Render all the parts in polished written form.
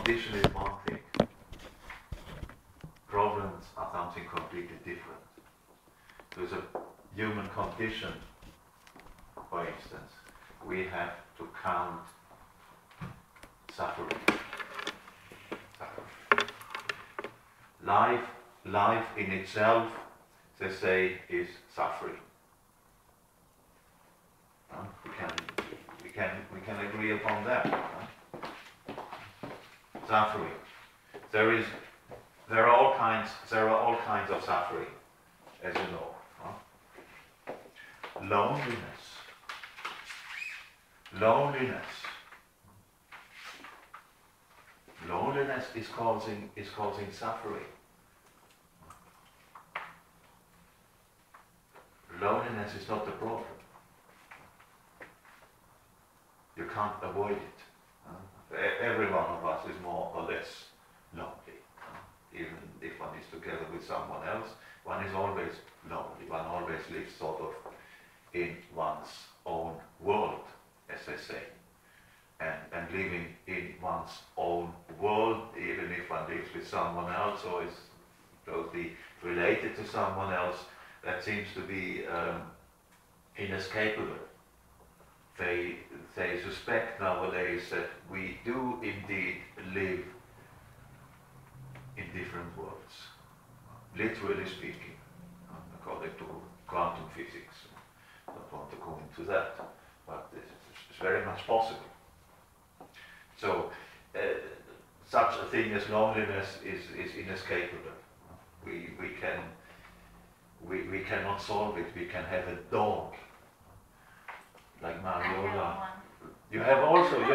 condition is one thing. Problems are something completely different. There's a human condition, for instance. We have to count suffering. Life in itself, they say, is suffering. We can agree upon that. Suffering. There are all kinds of suffering, as you know. Loneliness is causing suffering. Loneliness is not the problem. You can't avoid it. Every one of us is more or less lonely. Even if one is together with someone else, one is always lonely. One always lives sort of in one's own world, as they say. And living in one's own world, even if one lives with someone else or is closely related to someone else, that seems to be inescapable. They suspect nowadays that we do indeed live in different worlds, literally speaking, according to quantum physics. I don't want to go into that, but it's very much possible. So, such a thing as loneliness is inescapable. We cannot solve it. We can have a dog, like Mariola. You have also a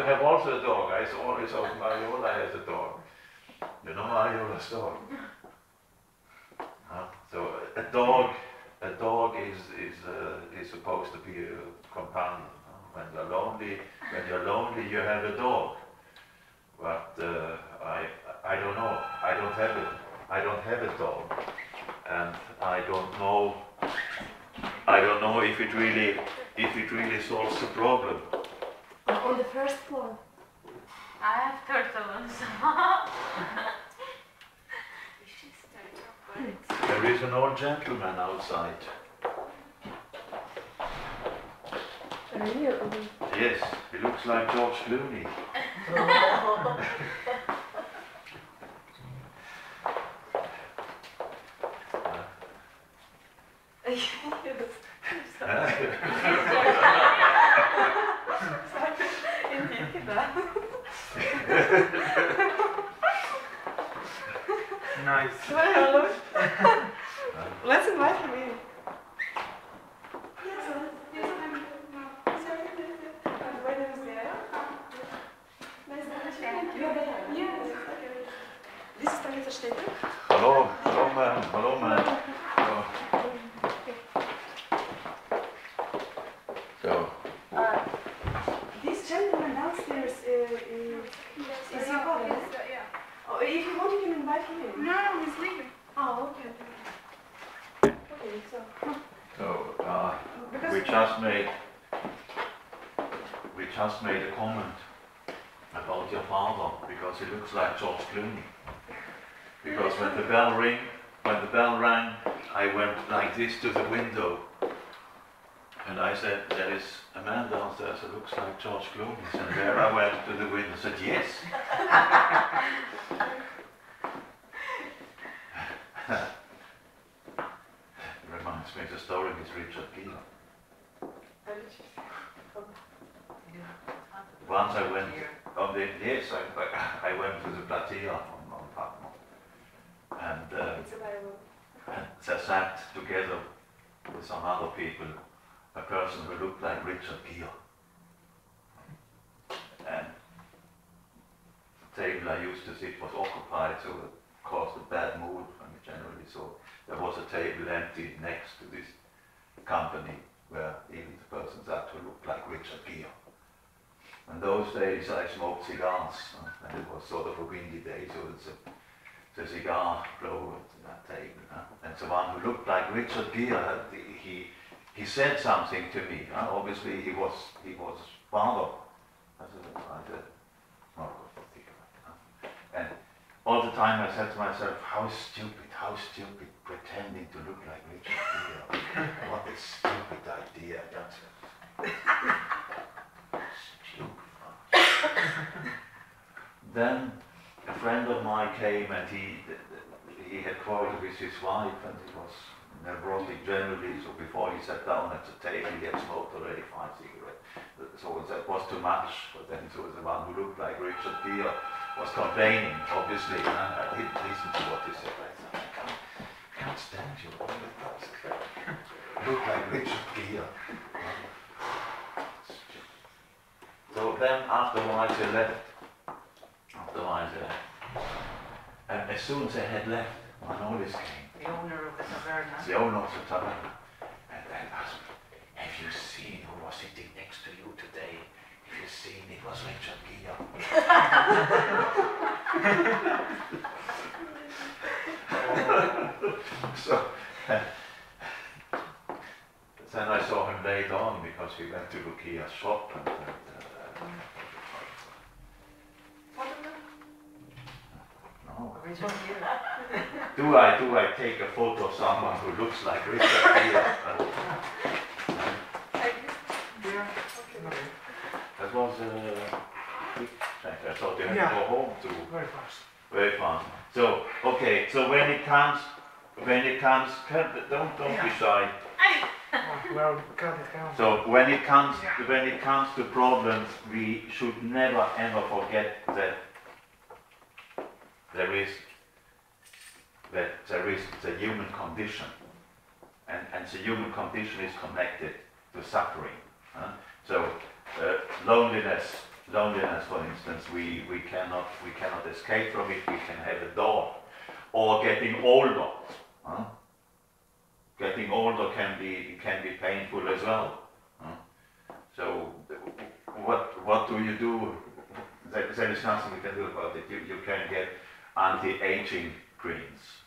dog. I always saw Mariola has a dog. You know Mariola's dog. So a dog is supposed to be a companion. When you're lonely, you have a dog. But I don't know. I don't have a dog, and I don't know if it really solves the problem. On the first floor. I have turtles. There is an old gentleman outside. Really? Yes, he looks like George Clooney. Nice. Let's invite him in. This is Schlyter. Hello man. So. This gentleman downstairs is your father? Yeah. Oh, if you want, you can invite him in. No, he's leaving. Oh, okay. Okay, so. We just made a comment about your father because he looks like George Clooney. Because when the bell rang, I went like this to the window, and I said, "There is a man downstairs who looks like George Clooney." And Vera went to the window and said, "Yes." Reminds me of the story with Richard Gere. Once I went on the I went to the platea on Patmos, and sat together with some other people, a person who looked like Richard Gere, and the table I used to sit was occupied, so it caused a bad mood for me generally. So there was a table empty next to this company where even the person sat who looked like Richard Gere. And those days I smoked cigars, and it was sort of a windy day, so it's a cigar blower at that table. And the one who looked like Richard Gere, he said something to me. Obviously he was father. I said, all the time I said to myself, how stupid, pretending to look like Richard Gere. What a stupid idea. That's stupid. Then a friend of mine came and he had quarreled with his wife and he was neurotic generally, so before he sat down at the table he had smoked already 5 cigarettes. So that was too much, but then so the one who looked like Richard Gere was complaining, obviously, and I didn't listen to what he said. I said, I can't stand you, oh my God, look like Richard Gere. So then afterwards they left. And as soon as they had left, Manolis came. The owner of the taverna. The owner of the taverna. And then asked me, have you seen who was sitting next to you today? Have you seen it was Richard Gere? So then I saw him later on because we went to Lukia's shop and no. Richard Gere. Do I take a photo of someone who looks like Richard Gere? That was a quick check. I thought you had to go home too. Very fast. Very fast. So okay. So when it comes, don't be shy. Well, cut it down. So when it comes to problems, we should never ever forget that there is the human condition, and the human condition is connected to suffering. So loneliness, for instance, we cannot escape from it. We can have a dog, or getting older. Getting older can be painful as well. So what do you do? There is nothing you can do about it. You can get anti-aging creams.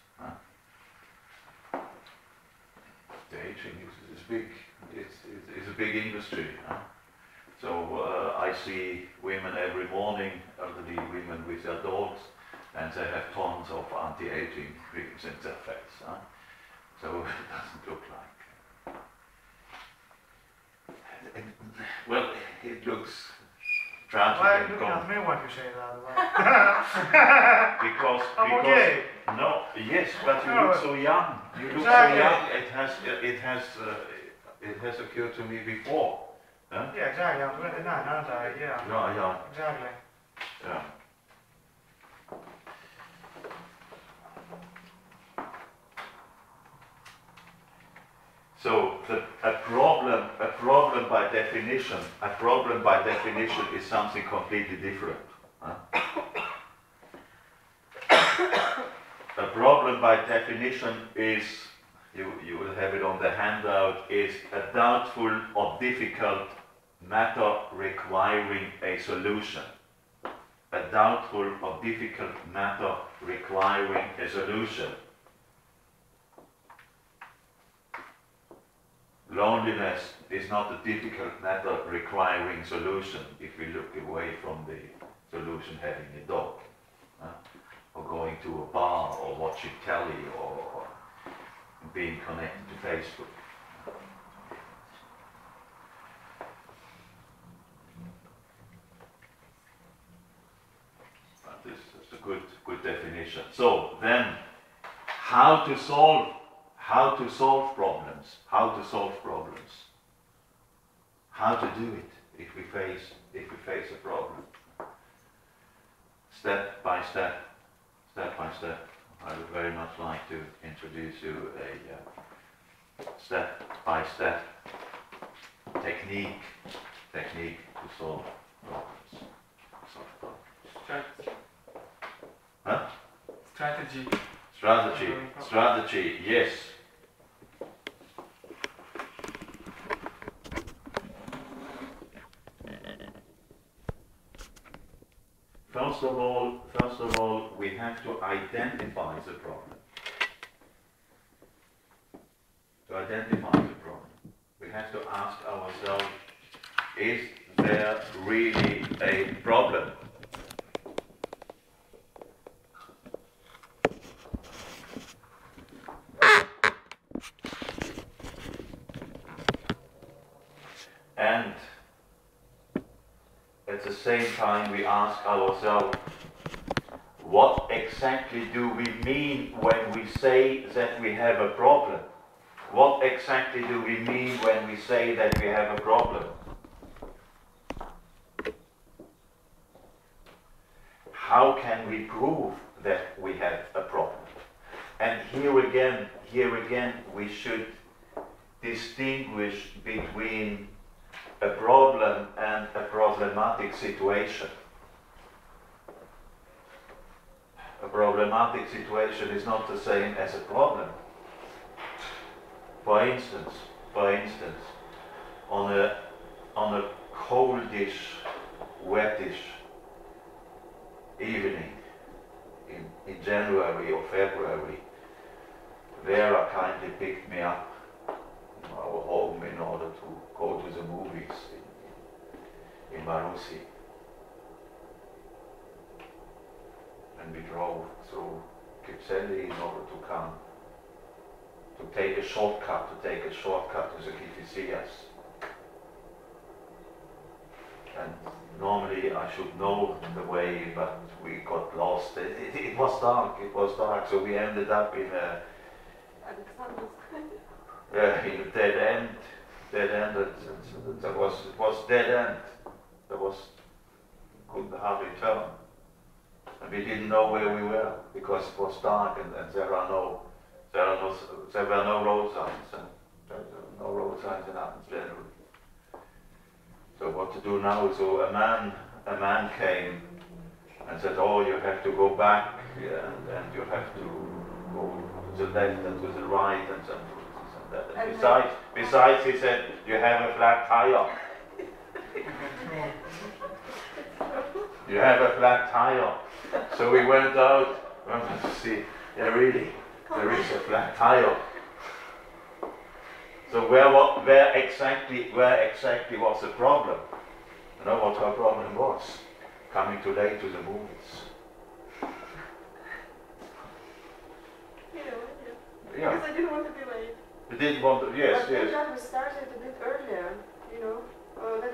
The aging is big. It's a big industry. So I see women every morning, elderly women with their dogs, and they have tons of anti-aging creams in their face. So it doesn't look like. Well, it looks tragic. Why are and you looking at me when you say that? because I'm okay. No, yes, but you No, look so young. You look exactly. so young. It has occurred to me before. Huh? Yeah, exactly. I'm 29, aren't I? Yeah. Yeah. Exactly. Yeah. So a problem by definition is something completely different. A problem by definition is, you will have it on the handout, is a doubtful or difficult matter requiring a solution. A doubtful or difficult matter requiring a solution. Loneliness is not a difficult matter requiring solution if we look away from the solution having a dog, or going to a bar, or watching telly, or being connected to Facebook. But this is a good definition. So then, how to solve problems, how to do it if we face a problem. Step by step. I would very much like to introduce you a step-by-step technique to solve problems. Huh? Strategy, yes. First of all, we have to identify the problem. To identify the problem, we have to ask ourselves, is there really a problem? at the same time we ask ourselves, what exactly do we mean when we say that we have a problem? What exactly do we mean when we say that we have a problem? How can we prove that we have a problem? And here again, we should distinguish between a problem and a problematic situation. A problematic situation is not the same as a problem. For instance, on a coldish, wettish evening in January or February, Vera kindly picked me up in our home in order to go to the movies in Marusi. And we drove through Kypseli in order to come, to take a shortcut to the Kifisias. And normally I should know the way, but we got lost. It was dark, so we ended up in a dead end. It was dead end. Couldn't hardly turn. And we didn't know where we were because it was dark and there were no road signs. And there were no road signs in Athens generally. So what to do now? So a man came and said, "Oh, you have to go back, and you have to go to the left and to the right and some this and that. And besides, he said, you have a flat tire. You have a flat tire." So we went out to see. Yeah, really, there is a flat tire. So where exactly was the problem? You know what her problem was? Coming too late to the movies. Yeah. Because I didn't want to be late. You didn't want to, yes. We started a bit earlier,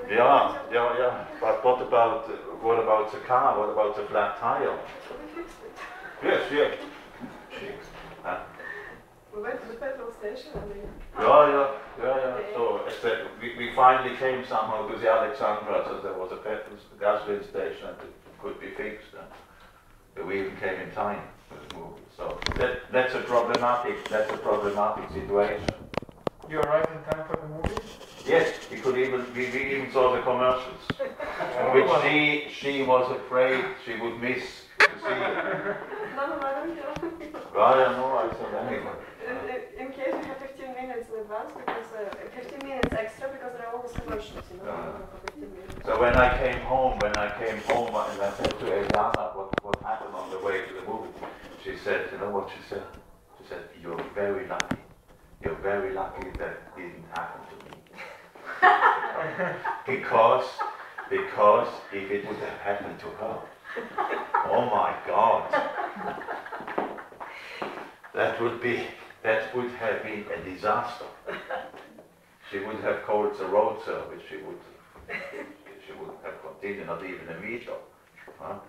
Yeah. But what about the car? What about the flat tire? We fixed it. Yes. We went to the petrol station and Yeah. So we finally came somehow to the Alexandra, so there was a gasoline station and it could be fixed. And we even came in time for the movie. So that's a problematic situation. You arrived in time for the movie? Yes, we even saw the commercials, which she was afraid she would miss to see it. No, I said anyway. In case we have 15 minutes in advance, because 15 minutes extra, because there are always commercials, for 15 minutes. So when I came home, and I said to Eliana what happened on the way to the movie, she said, you know what she said? She said, "You're very lucky. You're very lucky that didn't happen to me." because if it would have happened to her, oh my God, that would have been a disaster. She would have called the road service. She would have continued, not even a meter. Huh?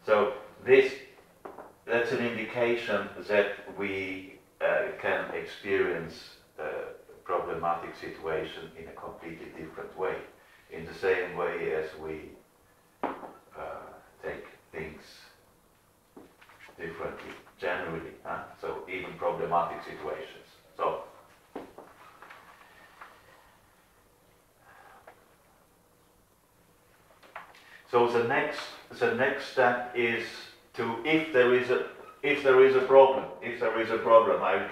So that's an indication that we can experience a problematic situation in a completely different way, in the same way as we take things differently, generally. So even problematic situations. So the next step is to, if there is a problem, I'll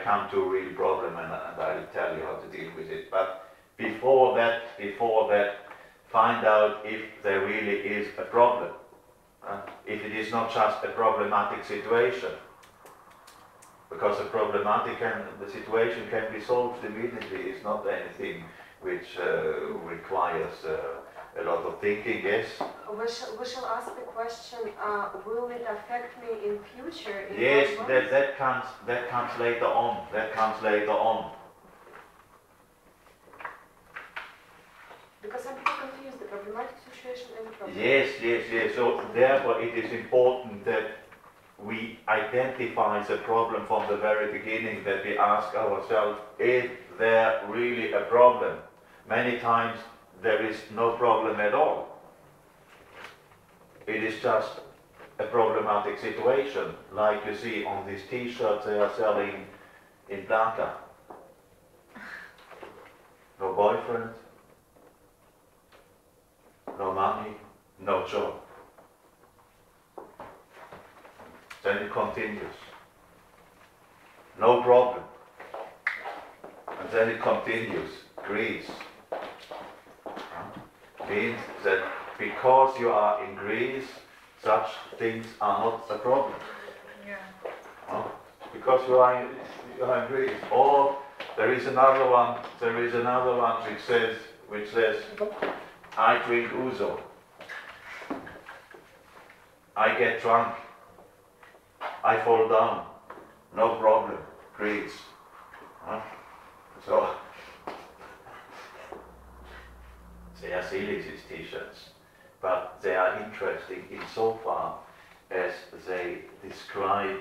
come to a real problem and I'll tell you how to deal with it. But before that, find out if there really is a problem. If it is not just a problematic situation, because the situation can be solved immediately. It's not anything which requires a lot of thinking. Yes. We shall ask the question: will it affect me in future? Yes, that comes later on. Because I'm a bit confused. The problematic problem. Yes. So therefore it is important that we identify the problem from the very beginning, that we ask ourselves, is there really a problem? Many times there is no problem at all. It is just a problematic situation, like you see on these t-shirts they are selling in Dhaka. No boyfriend, no money, no job. Then it continues. No problem. And then it continues. Greece. Means that because you are in Greece, such things are not a problem. Yeah. Because you are in Greece. Or there is another one which says, I drink ouzo. I get drunk. I fall down. No problem. Greece. So they are silly, these t-shirts, but they are interesting insofar as they describe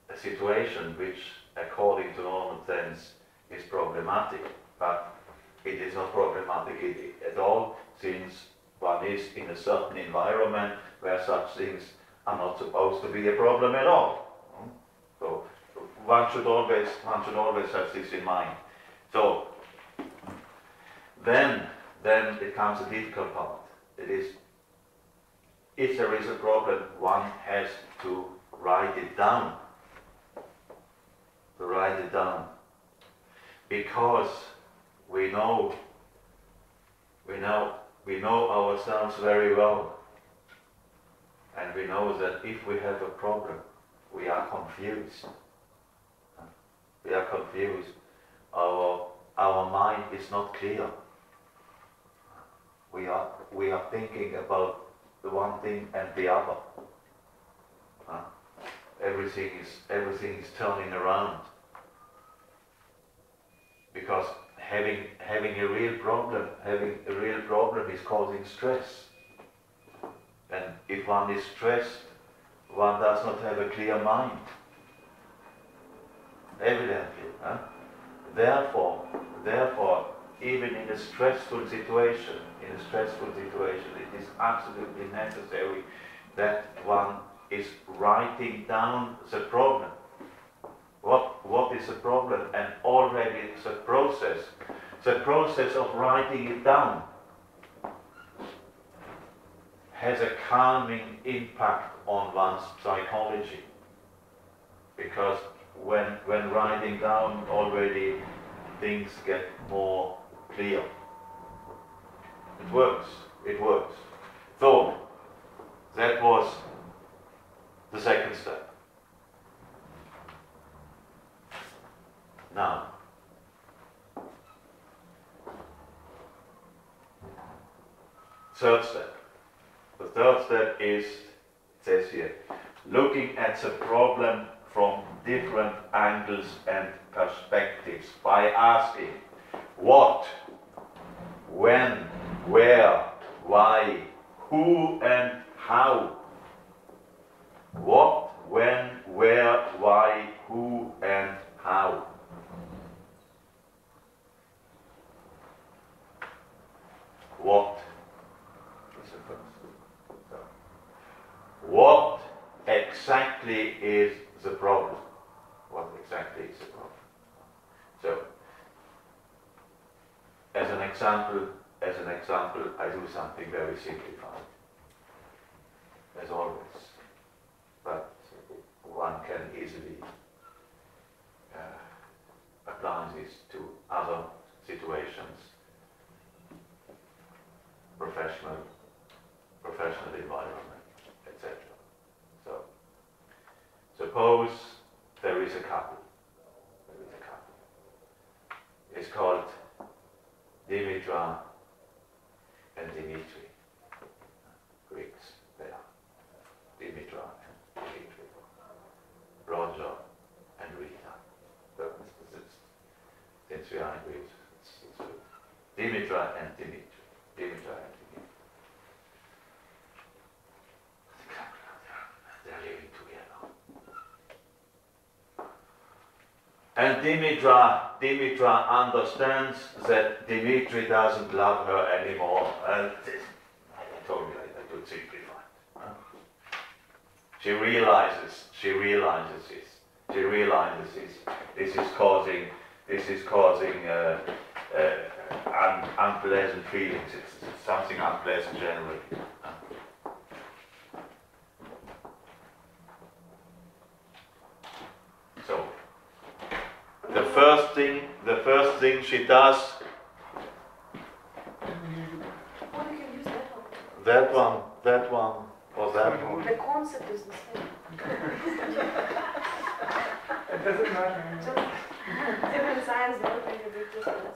a situation which, according to normal sense, is problematic, but it is not problematic at all, since one is in a certain environment where such things are not supposed to be a problem at all. So one should always have this in mind. So then it comes a difficult part. It is, if there is a problem, one has to write it down. Because we know ourselves very well. And we know that if we have a problem, we are confused. Our mind is not clear. We are thinking about the one thing and the other. Everything is turning around. Because having a real problem is causing stress. And if one is stressed, one does not have a clear mind. Evidently. Therefore, even in a stressful situation, it is absolutely necessary that one is writing down the problem. What is the problem? And already the process of writing it down has a calming impact on one's psychology. Because when writing down, already things get more clear. It works. So that was the second step. Now, third step. The third step is, it says here, looking at the problem from different angles and perspectives by asking what, when, where, why, who and how. What, when, where, why, who and how. What is the first? So, what exactly is the problem? What exactly is the problem? So, as an example, I do something very simplified, as always, but one can easily apply this to other situations, professional environment, etc. So, suppose there is a couple. It's called Dimitra and Dimitri. Greeks, they are. Dimitra and Dimitri. Roger and Rita. So, since we are in Greece, it's good. Dimitra and Dimitri. And Dimitra understands that Dimitri doesn't love her anymore. And I told you I do it simplified. Huh? She realizes this is causing unpleasant feelings. It's something unpleasant generally. So the first thing she does. Oh, you can use that one. That one, or that one. The concept is the same. It doesn't matter. Just different science, they don't make a big difference.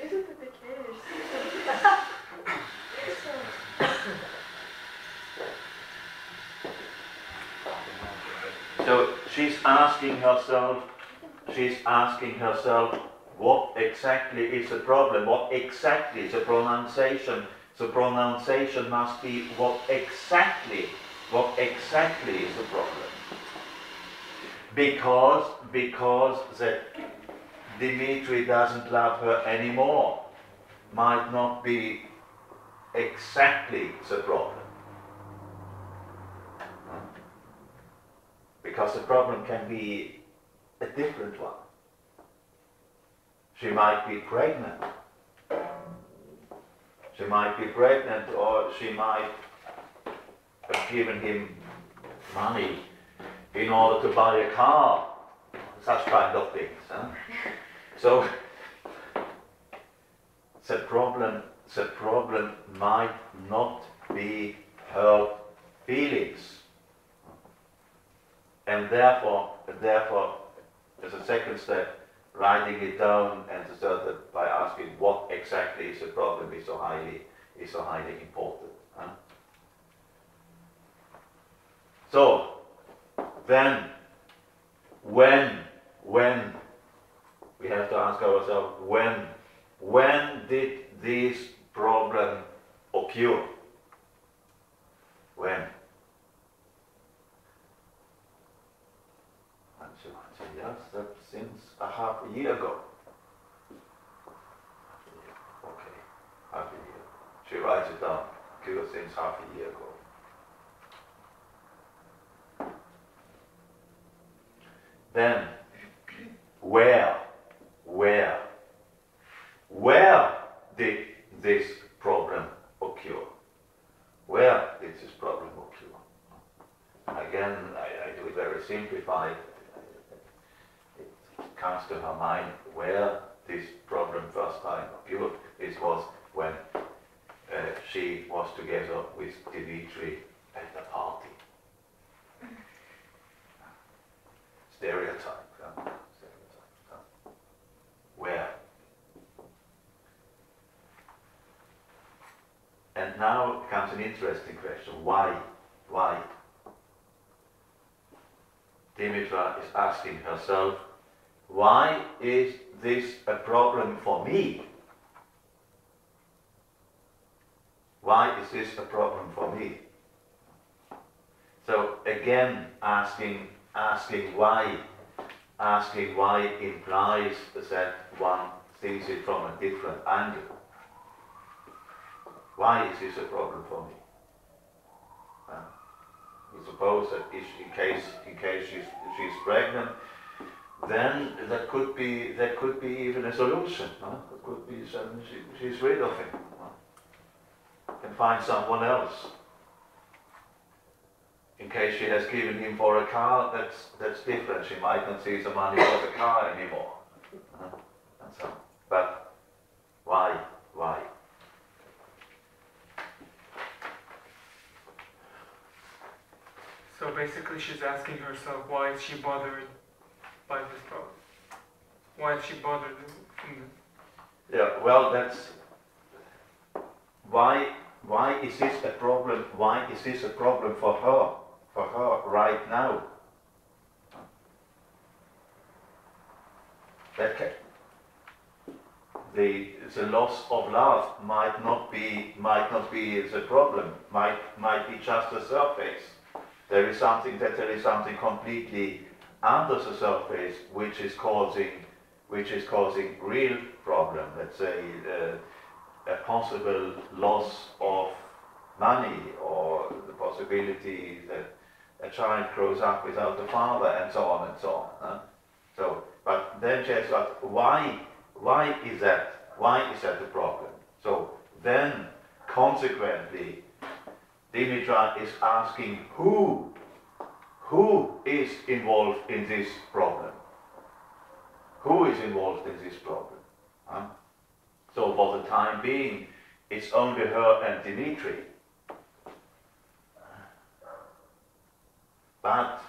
Isn't it the case? So she's asking herself, what exactly is the problem? What exactly is the pronunciation? The pronunciation must be what exactly is the problem? Because that Dimitri doesn't love her anymore might not be exactly the problem. Because the problem can be a different one. She might be pregnant. Or she might have given him money in order to buy a car. Such kind of things. Huh? So the problem might not be her feelings. And therefore, as a second step, writing it down, and the third by asking what exactly is the problem is so highly important. Huh? So then, when we have to ask ourselves, when did this problem occur? When? Yes, that's since a half a year ago. Okay, half a year. She writes it down. Cure since half a year ago. Then, where did this problem occur? Where did this problem occur? Again, I do it very simplified. It comes to her mind where this problem first time occurred. This was when she was together with Dimitri at a party. Stereotype. Where? And now comes an interesting question. Why? Dimitra is asking herself, why is this a problem for me? Why is this a problem for me? So again, asking why implies that one sees it from a different angle. Why is this a problem for me? We suppose that in case she's pregnant, then that could be even a solution. It could be she's rid of him. Can find someone else. In case she has given him for a car, that's different. She might not see the money for the car anymore. And so, but why? So basically she's asking herself, why is she bothered by this problem? Why is she bothered from this? Yeah, well, that's why is this a problem? Why is this a problem for her right now? That the loss of love might not be the problem. Might be just the surface. There is something completely under the surface which is causing real problem. Let's say a possible loss of money, or the possibility that a child grows up without a father, and so on and so on. Huh? So, but then she asks, why is that? Why is that a problem? So then, consequently, Dimitra is asking who is involved in this problem? Who is involved in this problem? Huh? So for the time being, it's only her and Dimitri. But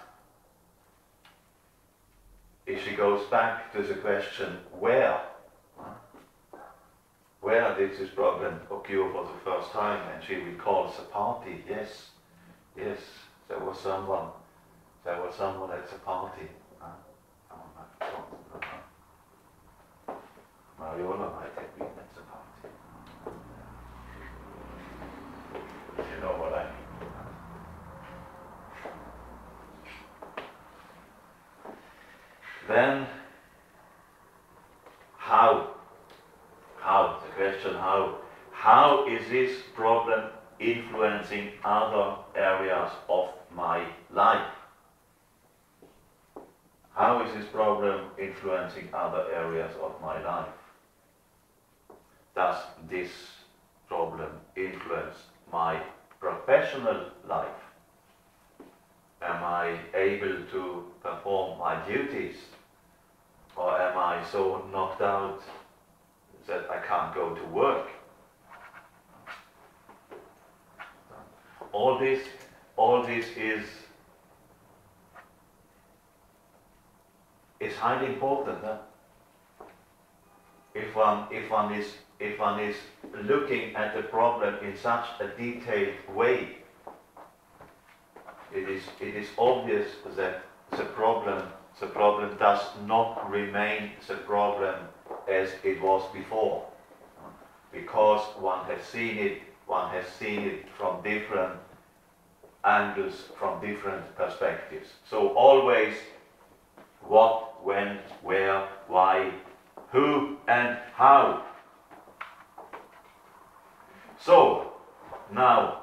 if she goes back to the question, where did this problem occur for the first time? And she recalls a party. Yes, there was someone at the party. Mariola might have been at the party. You know what I mean. Then, how? The question how is this problem influencing other areas of my life? How is this problem influencing other areas of my life? Does this problem influence my professional life? Am I able to perform my duties? Or am I so knocked out that I can't go to work? All this is highly important. Huh? If one is looking at the problem in such a detailed way, it is obvious that the problem does not remain the problem as it was before, because one has seen it from different angles, from different perspectives. So always what, when, where, why, who and how. So now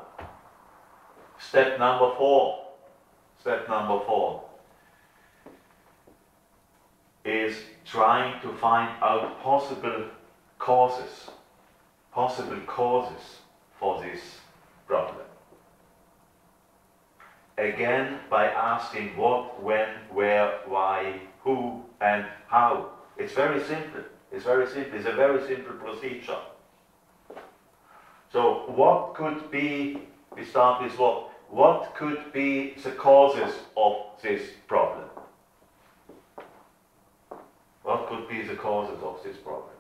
step number 4 is trying to find out possible causes for this problem. Again, by asking what, when, where, why, who and how. It's very simple. It's a very simple procedure. So what could be, we start with what could be the causes of this problem? What could be the causes of this problem?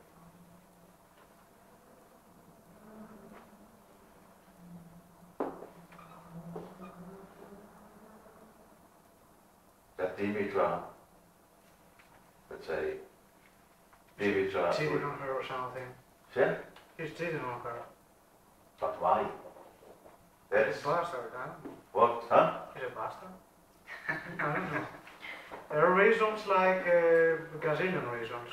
That Dimitra, let's say, Dimitra... Cheating on her or something. Yeah? He's cheating on her. But why? That's... He's a bastard, huh? What? Huh? He's a bastard? I don't know. There are reasons like gazillion reasons.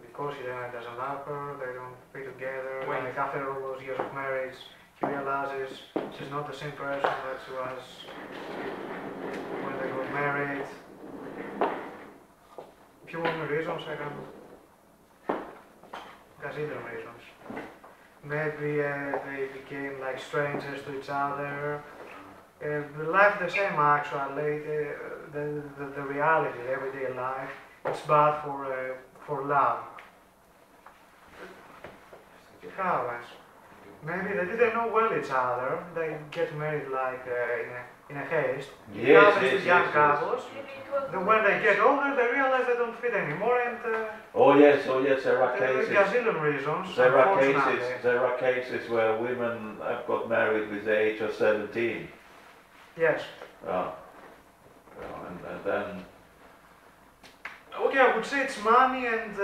Because he doesn't love her, they don't be together. Wait. Like after all those years of marriage, he realizes she's not the same person that she was when they got married. If you want the reasons, I can. Gazillion reasons. Maybe they became like strangers to each other. Life the same actually. The reality, the everyday life, it's bad for love. It happens. Maybe they didn't know well each other. They get married like in a haste. It happens to young couples. Then when they get older, they realize they don't fit anymore, and Oh yes, there are there are cases. gazillion reasons. There are Unfortunately. cases where women have got married with the age of 17. Yes. And then Okay, I would say it's money and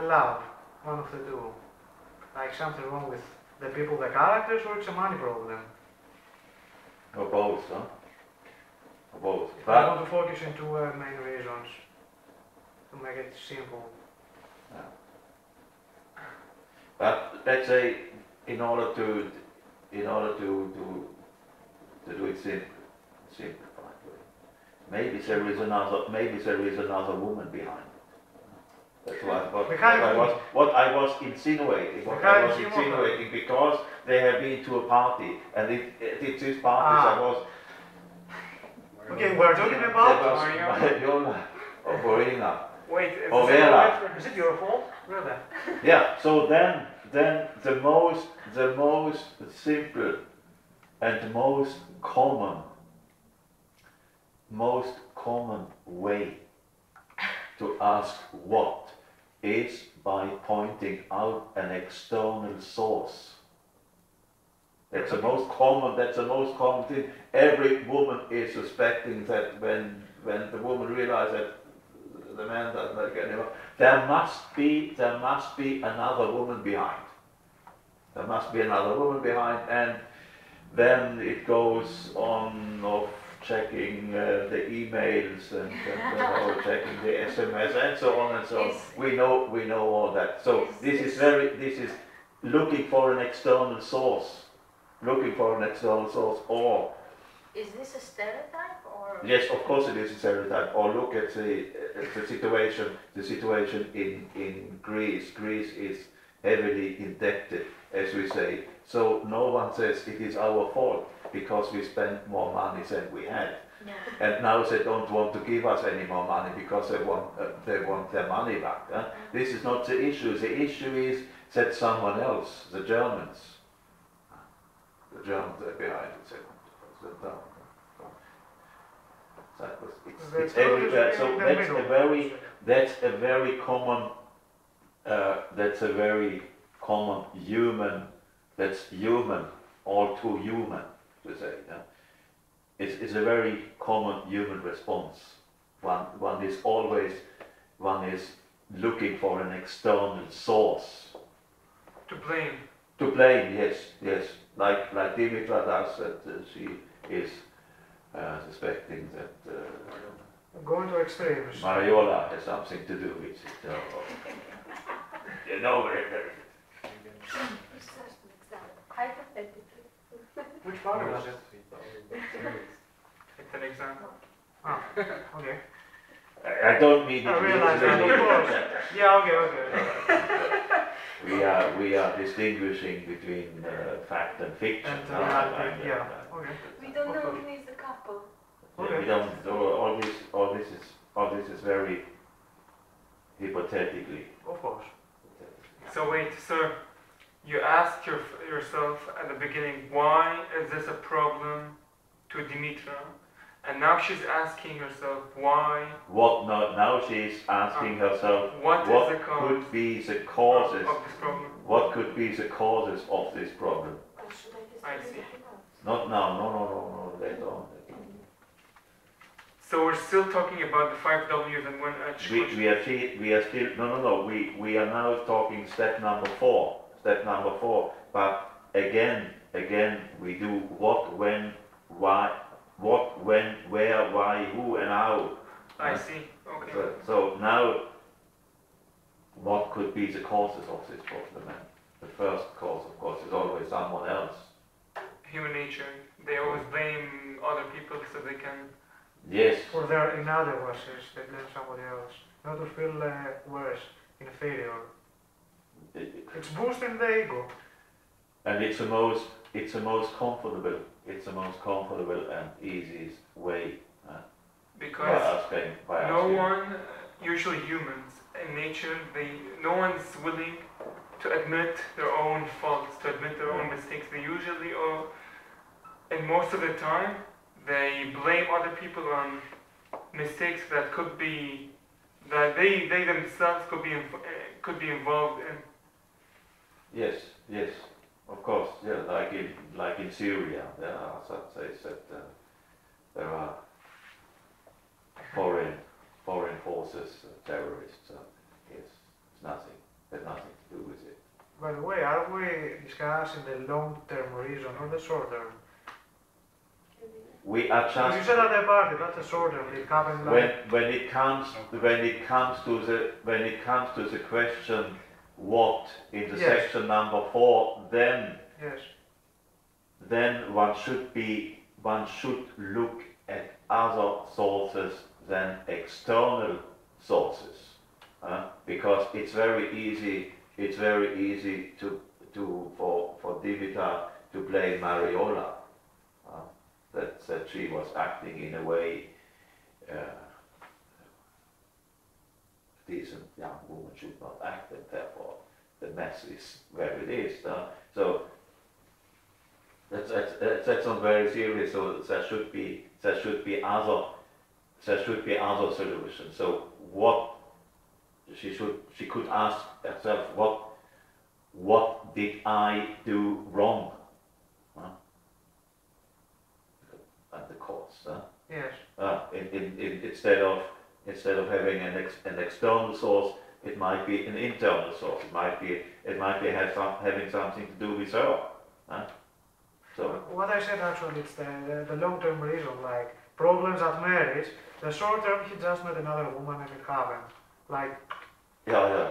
love, one of the two. Like something wrong with the people, the characters, or it's a money problem. or both, huh? both. I But want to focus on two main reasons to make it simple. But let's say, in order to do it simplified way, maybe there is another woman behind it. That's what I was insinuating. Because they have been to a party, and it's this party that was. Okay, we're talking about Mariola or Borina. Wait, is Oh, this Vera. Is it your fault? Really? Yeah. So then the most simple and most common way to ask what is by pointing out an external source. That's the most common thing. Every woman is suspecting that when the woman realizes that the man doesn't like it anymore, there must be another woman behind. There must be another woman behind, and then it goes on of checking the emails and checking the SMS and so on and so on. We know all that. So this is looking for an external source. Or Is this a stereotype or? yes, of course it is a stereotype. Or look at the situation in Greece. Greece is heavily indebted, as we say. So no one says it is our fault because we spent more money than we had. Yeah. And now they don't want to give us any more money because they want their money back. This is not the issue. The issue is that someone else, the Germans are behind it. It's everywhere. So that's a very common human. That's human, all too human to say. It's a very common human response. One is looking for an external source. To blame. To blame, yes. Like Dimitra does, that she is suspecting that Going to extremes. Mariola has something to do with it. You know, Hypothetically. Which part was it? It's an example. Ah, okay. I don't mean it. I realize that, of course. Yeah, okay. We are distinguishing between fact and fiction. And reality, yeah, okay. We don't know who is the couple. We don't. All this is very hypothetically. Of course. So wait, sir, you asked yourself at the beginning, why is this a problem to Dimitra? And now she's asking herself, why? Now she's asking herself, what could be the causes of this problem? What could be the causes of this problem? I see. Not now. No. Later on. So we're still talking about the 5 W's and when We are still no. We are now talking step number 4. But again, we do what, when, why, where, why, who, and how. I see. Okay. So now, what could be the causes of this problem? The first cause, of course, is always someone else. Human nature. They always blame other people so they can. Yes. Or they're in other words, they blame somebody else. Not to feel worse, inferior. It's boosting the ego. And it's the most comfortable and easiest way. Because by no asking. one, usually humans in nature, no one's willing to admit their own faults, to admit their own mistakes. They usually, and most of the time, they blame other people on mistakes that could be, that they themselves could be involved in. Yes, of course. Yeah, like in Syria, there are there are foreign forces, terrorists. Yes, it's nothing. There's nothing to do with it. By the way, are we discussing the long-term reason or the short-term? we are You just said at the party, that's a short term, it happened like... when it comes to the question what in the Yes. section number 4, Yes. then one should look at other sources than external sources, because it's very easy for Dimitar to blame Mariola, that she was acting in a way decent young woman should not act, and therefore the mess is where it is. So that's not very serious. So there should be other solutions. So what she could ask herself, what did I do wrong? At the course. Yes. Instead of having an external source, it might be an internal source. It might be having something to do with her. So What I said actually is the long-term reason, like problems at marriage. The short-term, he just met another woman and it happened. Like, yeah.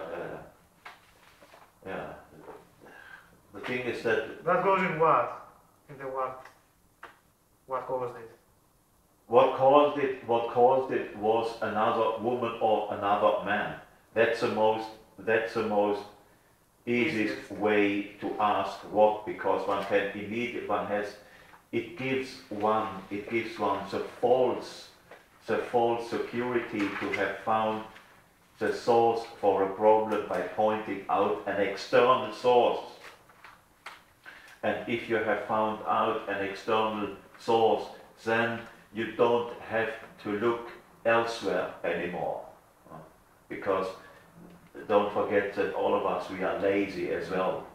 The thing is that that goes in what? In the what? What caused it? what caused it was another woman or another man. That's the most easiest way to ask what, because one can it gives one the false security to have found the source for a problem by pointing out an external source. And if you have found out an external source, then you don't have to look elsewhere anymore. Because don't forget that all of us, we are lazy as well.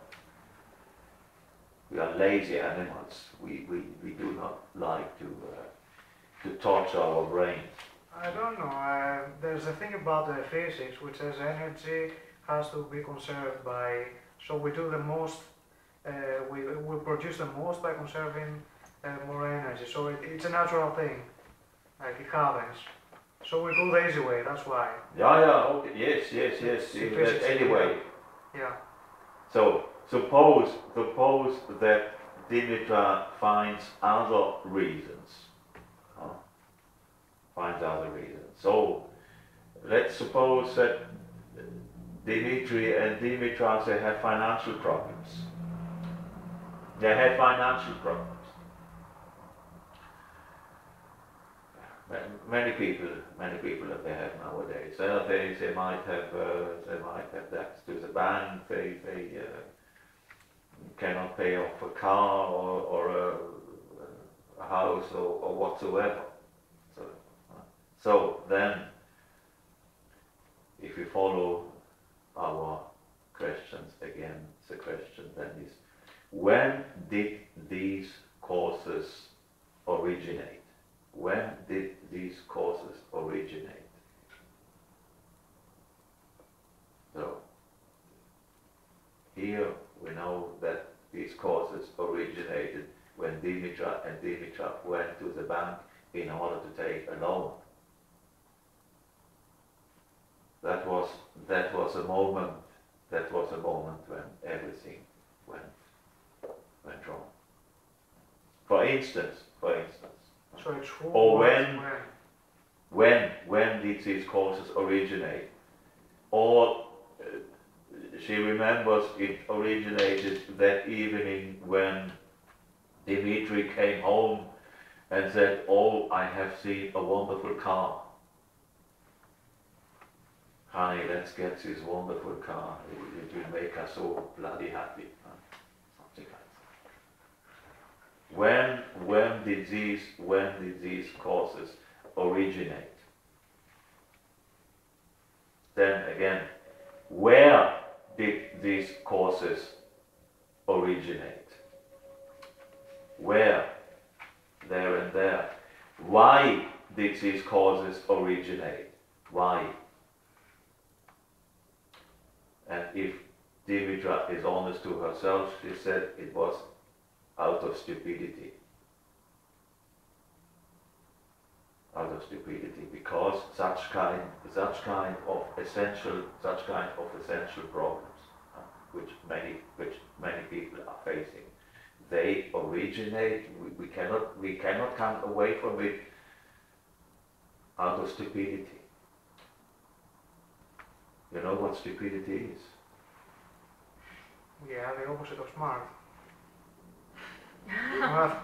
We are lazy animals. We do not like to torture our brain. I don't know. There's a thing about the physics which says energy has to be conserved by. So we do the most. We produce the most by conserving more energy. So it's a natural thing. Like it happens. So we go the easy way. That's why. Yeah. Okay. Yes. Physics, Anyway. Yeah. So suppose that Dimitra finds other reasons. So let's suppose that Dimitri and Dimitra, they have financial problems. Many people that they have nowadays. They might have debts to the bank. They cannot pay off a car or a house or whatsoever. So then, if we follow our questions again, the question then is, when did these causes originate? When did these causes originate? So, here we know that these causes originated when Dimitra and Dimitra went to the bank in order to take a loan. That was a moment when everything went wrong. For instance. So it's who, Or what, when did these causes originate? Or she remembers it originated that evening when Dimitri came home and said, "Oh, I have seen a wonderful car. Honey, let's get this wonderful car. It will make us so bloody happy." Something like that. When did these causes originate? Then again, where did these causes originate? Where? There and there. Why did these causes originate? Why? And if Dimitra is honest to herself, she said it was out of stupidity. out of stupidity, because such kind of essential problems, which many people are facing, they originate. We cannot come away from it out of stupidity. You know what stupidity is? Yeah, the opposite of smart. Well,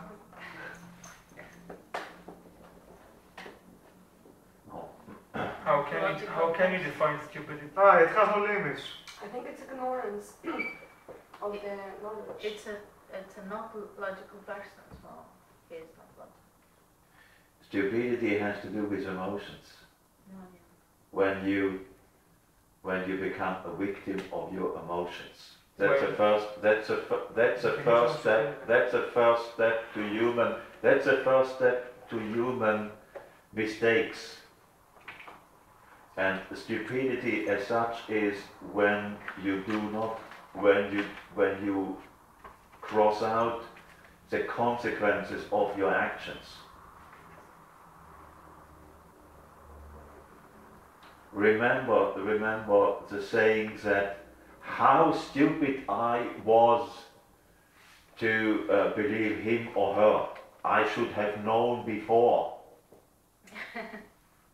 How can you define stupidity? it has no limits. I think it's ignorance of the knowledge. It's a not logical person as well. He is not logical. Stupidity has to do with emotions. No, yeah. When you become a victim of your emotions. Well, That's a first step to human mistakes. And stupidity as such is when you cross out the consequences of your actions. Remember the saying that how stupid I was to believe him or her. I should have known before.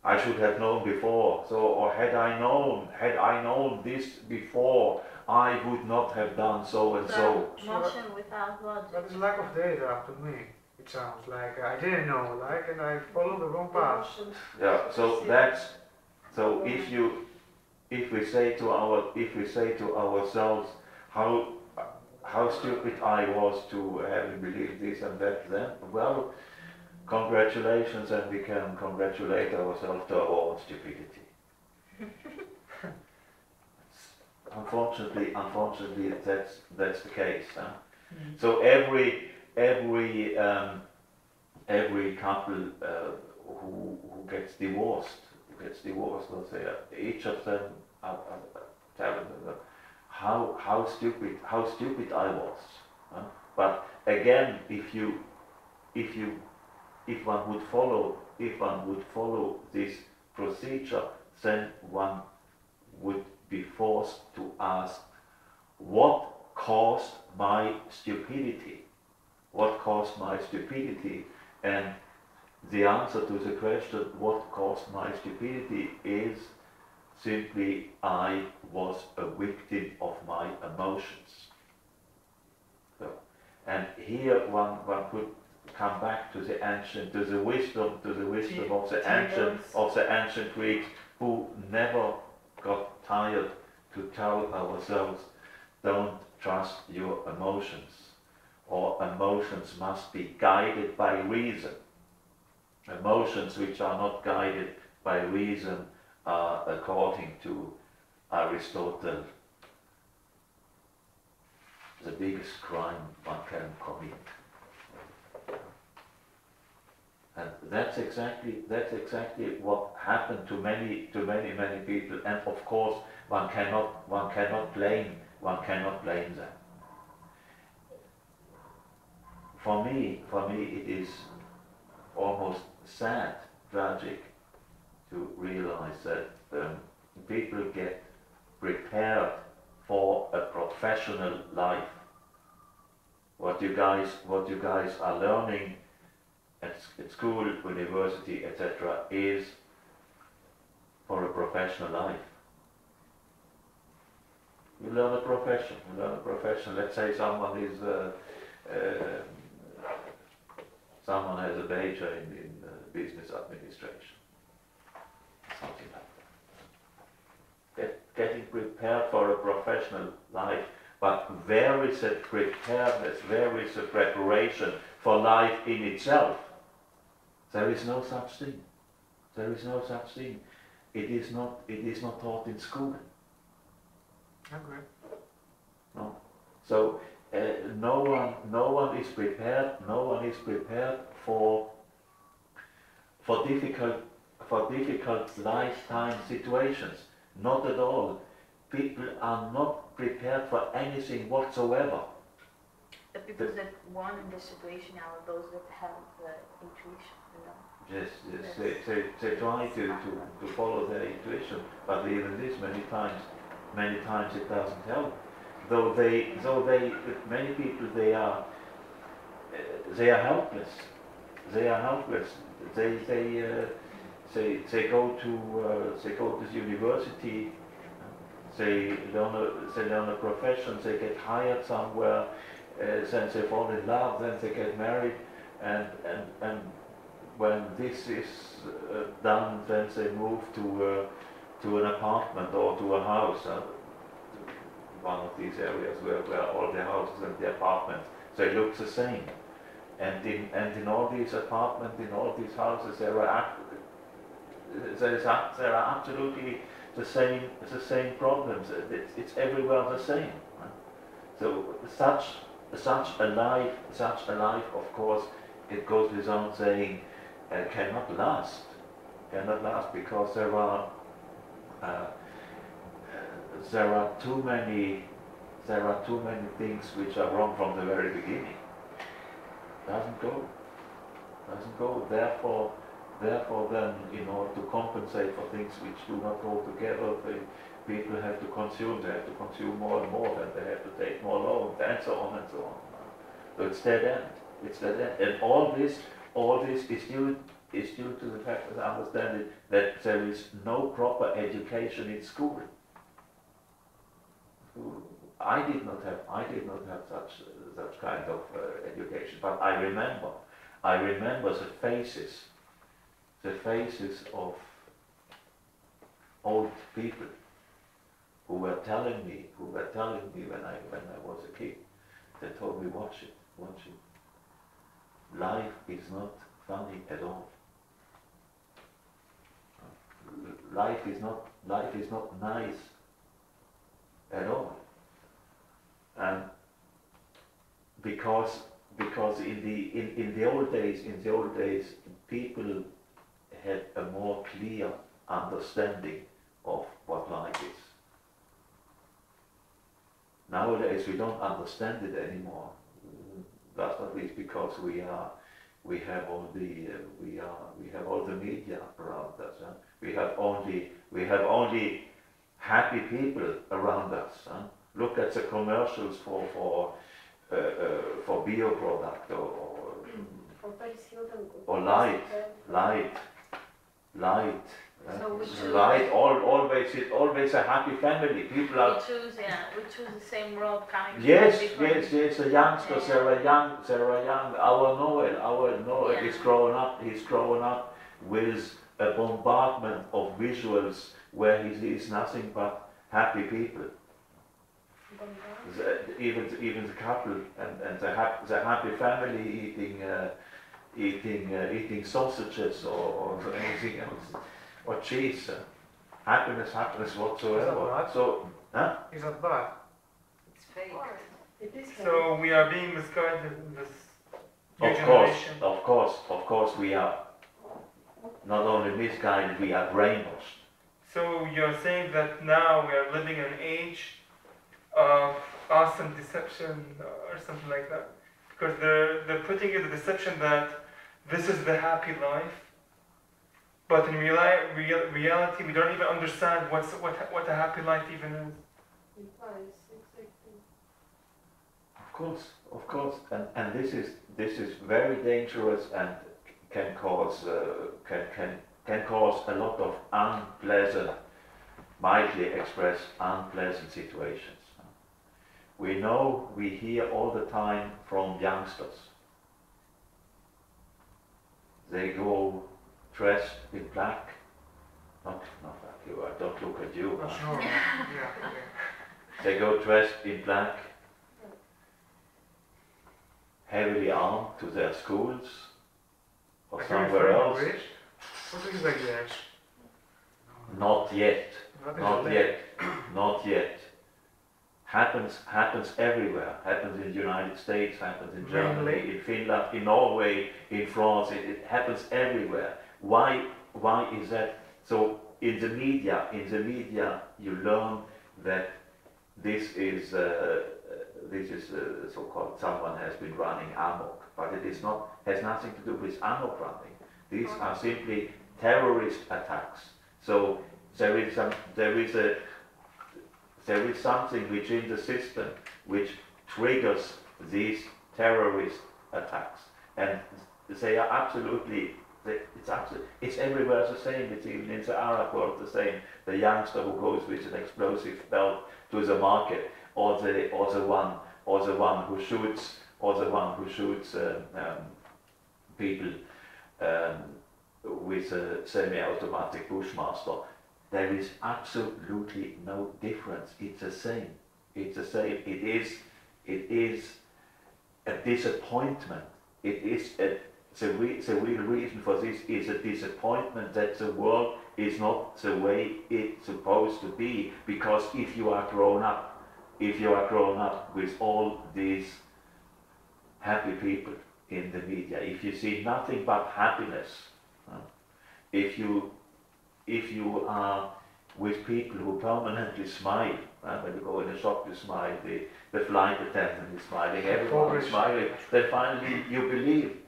I should have known before. So, or had I known this before, I would not have done so and so. Emotion without logic. That's lack of data to me. It sounds like I didn't know, like, and I followed the wrong path. Emotions. Yeah. So if we say to ourselves how stupid I was to have believed this and that, then well, congratulations, and we can congratulate ourselves to our own stupidity. Unfortunately, that's the case. Huh? Mm. So every couple who gets divorced, let's say, each of them are telling them how stupid I was. Huh? But again, if one would follow this procedure, then one would be forced to ask, what caused my stupidity? What caused my stupidity? And the answer to the question, what caused my stupidity, is simply I was a victim of my emotions. So, and here one could come back to the wisdom of the ancient Greeks, who never got tired to tell ourselves, don't trust your emotions, or emotions must be guided by reason. Emotions which are not guided by reason are, according to Aristotle, the biggest crime one can commit. And that's exactly what happened to many people. And of course, one cannot blame them. For me, it is almost sad, tragic, to realize that people get prepared for a professional life. What you guys are learning at school, university, etc., is for a professional life. You learn a profession. Let's say someone has a major in business administration, something like that. Getting prepared for a professional life, but where is the preparedness? Where is the preparation for life in itself? There is no such thing. It is not taught in school. Okay. No. So no one is prepared. No one is prepared for difficult lifetime situations. Not at all. People are not prepared for anything whatsoever. The people that won in this situation are those that have intuition, you know. Yes, yes. They try to follow their intuition, but even this many times it doesn't help. Many people they are helpless. They are helpless. They go to the university. They learn a profession. They get hired somewhere. Then they fall in love. Then they get married, and when this is done, then they move to an apartment or to a house. One of these areas where all the houses and the apartments they look the same. And in all these apartments, in all these houses, there are absolutely the same problems. It's everywhere the same. Right? So such a life, of course, it goes without saying, cannot last because there are too many things which are wrong from the very beginning. Doesn't go. Therefore, then, in order to compensate for things which do not go together, people have to consume. They have to consume more and more, and they have to take more loans, and so on and so on. So it's dead end. It's dead end. And all this is due to the fact, as I understand it, that there is no proper education in school. I did not have such kind of education, but I remember the faces of old people who were telling me when I was a kid. They told me, watch it. Life is not funny at all. Life is not nice at all. And because in the old days people had a more clear understanding of what life is. Nowadays we don't understand it anymore. That's not least because we have all the media around us. Huh? We have only happy people around us. Huh? Look at the commercials for bio product or light. So we choose. Light, always a happy family. People are. We choose the same road coming. Yes, from different. the youngsters. There are young. Our Noel Yeah. is growing up. He's growing up with a bombardment of visuals where he sees nothing but happy people. Even the couple and the happy family eating sausages or anything else, or cheese. Happiness whatsoever. Is that right? So, huh? Is that bad? It's fake. It is So we are being misguided in this new Of generation. course, we are not only misguided, we are brainwashed. So you're saying that now we are living in an age of awesome deception or something like that? Because they're putting you the deception that this is the happy life, but in reality we don't even understand what a happy life even is. Of course, and this is very dangerous and can cause a lot of unpleasant, mildly expressed unpleasant situations. We hear all the time from youngsters. They go dressed in black. Not like you. I don't look at you. Not sure. Yeah. They go dressed in black, heavily armed to their schools or Like somewhere else. What is like that? Not yet. What is Not it? yet. Not yet. Happens everywhere. Happens in the United States. Happens in Germany, Really? in Finland, in Norway, in France. It happens everywhere. Why is that? So in the media, you learn that this is so-called someone has been running amok, but it is not. Has nothing to do with amok running. These are simply terrorist attacks. So there is something within the system which triggers these terrorist attacks, and they are absolutely. It's everywhere the same. It's even in the Arab world the same. The youngster who goes with an explosive belt to the market, or the one who shoots, people with a semi-automatic Bushmaster. There is absolutely no difference. It's the same. It's the same. It is a disappointment. It is the real reason for this is a disappointment that the world is not the way it's supposed to be. Because if you are grown up with all these happy people in the media, if you see nothing but happiness, if you are with people who permanently smile, when you go in a shop you smile, the flight attendant is smiling, everyone is smiling, then finally you believe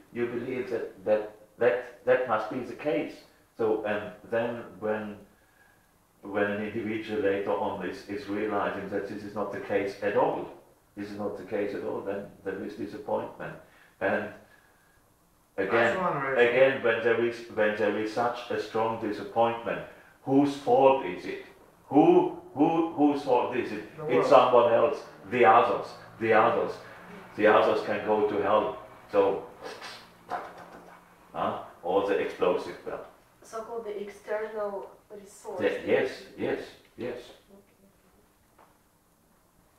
that must be the case. So, and then when an individual later on is realizing that this is not the case at all, then there is disappointment. And again, when there is such a strong disappointment, whose fault is it? Whose fault is it? It's someone else. The others can go to hell. So, or the explosive belt. So-called the external resource. Yes.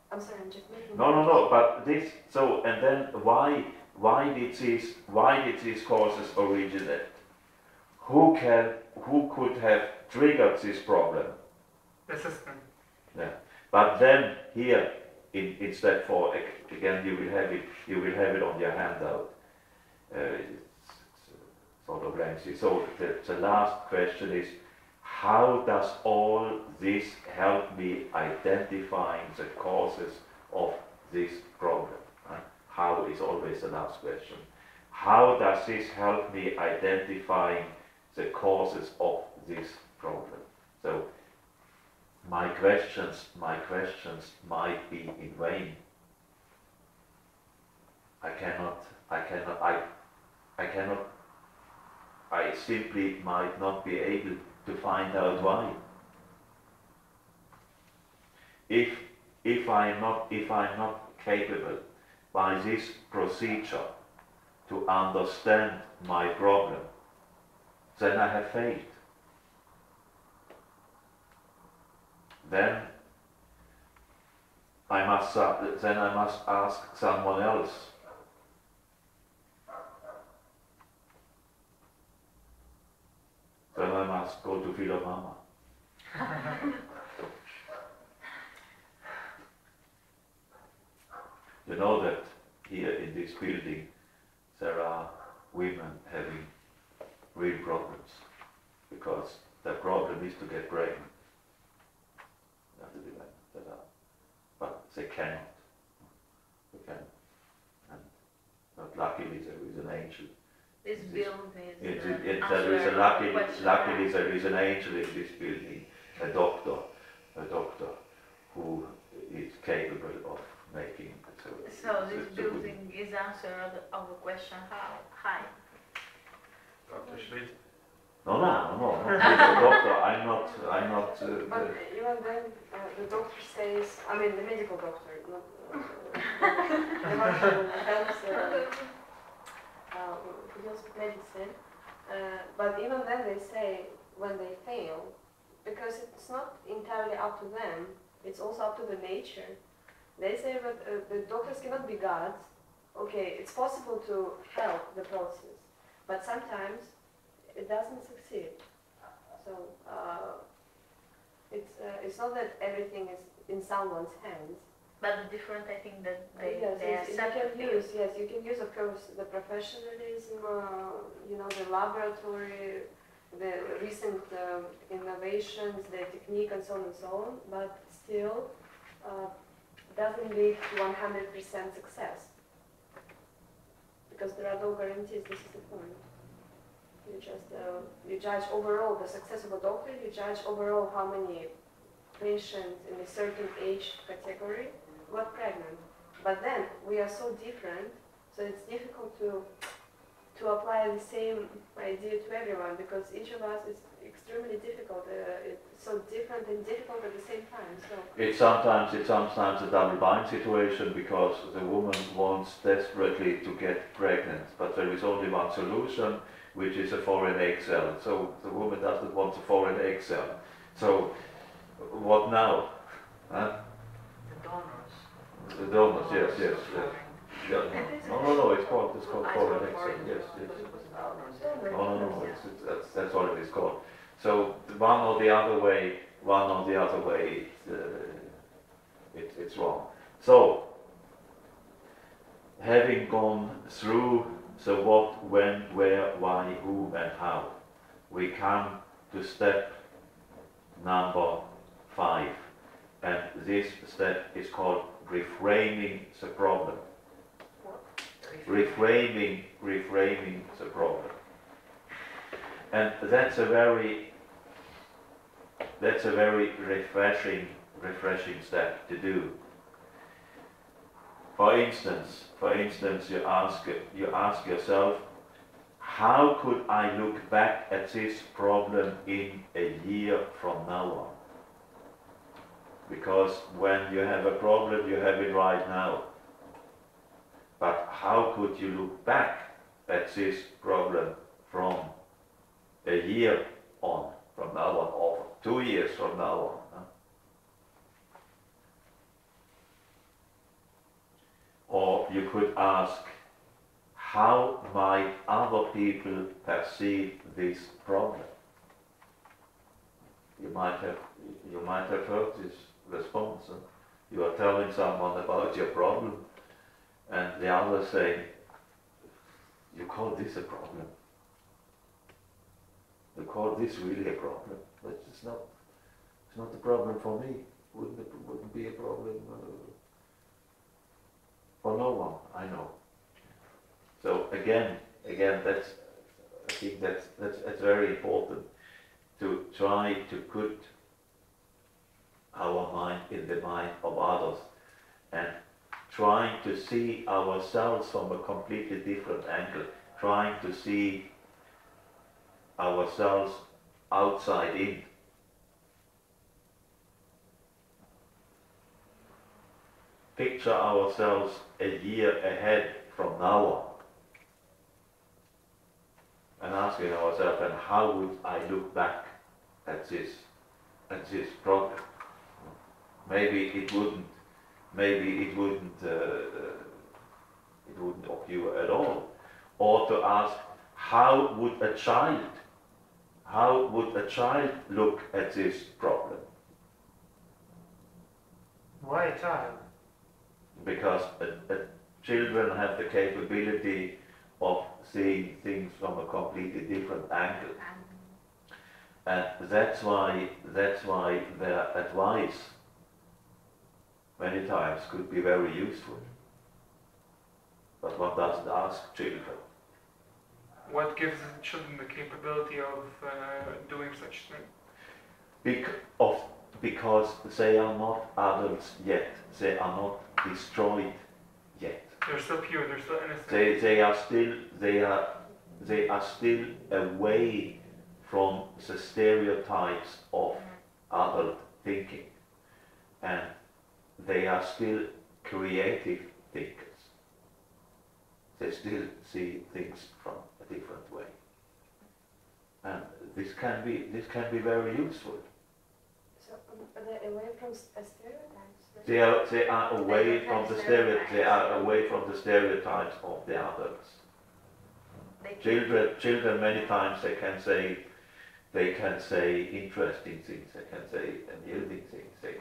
I'm sorry, I'm just making. No. But this. So, and then why did these causes originate? Who could have triggered this problem? The system. Yeah. But then here in step 4, again you will have it on your handout. It's sort of lengthy. So the last question is, how does all this help me identifying the causes of this problem? How is always the last question. How does this help me identifying the causes of this problem? So my questions might be in vain. I simply might not be able to find out why. If I'm not capable by this procedure to understand my problem, then I have failed. Then I must ask someone else. Then I must go to Philomama. You know that here in this building there are women having real problems because their problem is to get pregnant. But they cannot. And luckily there is an angel. This building is Luckily there is an angel in this building, a doctor who is capable of making it. So this building is answer of the question how high. Dr. Schlyter. No. I'm a doctor. I'm not. But even then, the doctor says, I mean the medical doctor, not the one who deals with medicine. But even then, they say when they fail, because it's not entirely up to them. It's also up to the nature. They say that the doctors cannot be gods. Okay, it's possible to help the process, but sometimes it doesn't succeed. So it's not that everything is in someone's hands. But the different, I think that they you can use of course the professionalism, the laboratory, the recent innovations, the technique, and so on and so on. But still, doesn't lead to 100% success because there are no guarantees. This is the point. You judge overall the success of a doctor. You judge overall how many patients in a certain age category got pregnant. But then we are so different, so it's difficult to apply the same idea to everyone, because each of us is extremely difficult. It's so different and difficult at the same time. So It's sometimes a double bind situation, because the woman wants desperately to get pregnant, but there is only one solution, which is a foreign egg cell. So the woman doesn't want a foreign egg cell. So what now? Huh? The donors. The donors, yes. Yeah. No, it's called foreign egg cell. Yes. No, that's what it is called. So one or the other way, it's wrong. So having gone through the what, when, where, why, who, and how, we come to step number 5, and this step is called reframing the problem. Reframing the problem. And that's a very refreshing step to do. For instance, you ask yourself, how could I look back at this problem in a year from now on? Because when you have a problem, you have it right now. But how could you look back at this problem from a year on, from now on, or 2 years from now on? Huh? Or you could ask, how might other people perceive this problem? You might have heard this response. Huh? You are telling someone about your problem, and the other say, you call this a problem? You call this really a problem? But it's not a problem for me. Wouldn't be a problem for no one, I know. So again, I think that's very important, to try to put our mind in the mind of others, and trying to see ourselves from a completely different angle, trying to see ourselves outside in. Picture ourselves a year ahead from now on, and asking ourselves, and how would I look back at this problem? Maybe it wouldn't occur at all. Or to ask, how would a child look at this problem? Why a child? Because children have the capability of seeing things from a completely different angle, and that's why their advice many times could be very useful. But one doesn't ask children. What gives children the capability of doing such things? Because they are not adults yet. They are not destroyed yet. They're still pure. They're still innocent. They are still away from the stereotypes of adult thinking, and they are still creative thinkers. They still see things from a different way, and this can be very useful. So they're away from stereotypes. They are away from the stereotypes of the adults. Children many times they can say interesting things. They can say amusing things. They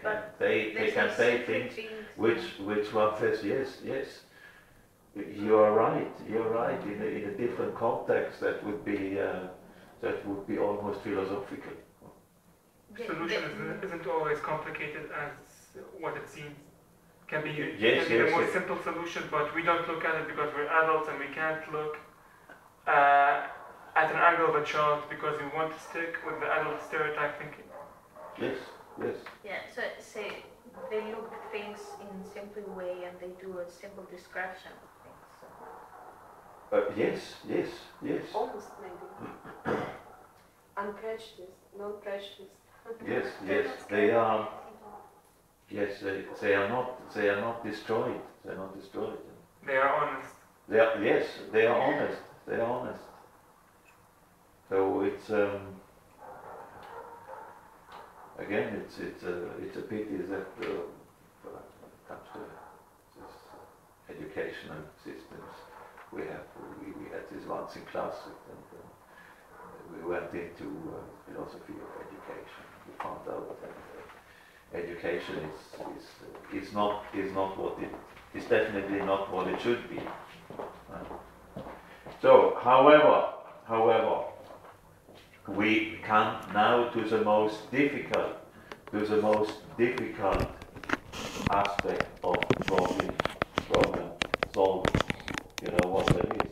can say things which one says yes. You are right. You're right. In a different context, that would be almost philosophical. Solution isn't always complicated as what it seems. Can be a more simple solution, but we don't look at it because we're adults and we can't look at an angle of a child because we want to stick with the adult stereotype thinking. Yes, yes. Yeah, so say they look at things in a simple way and they do a simple description of things. So. Yes. Almost maybe. Unprejudiced, non-prejudiced. Yes, they are. Yes, they are not. They are not destroyed. They are not destroyed. They are honest. They are. Yes, they are honest. They are honest. So it's again, it's a pity that when it comes to this educational systems, we had this once in class, and we went into philosophy of education. We found out that education is not what it is, definitely not what it should be. So, however, we come now to the most difficult aspect of problem solving. You know what that is?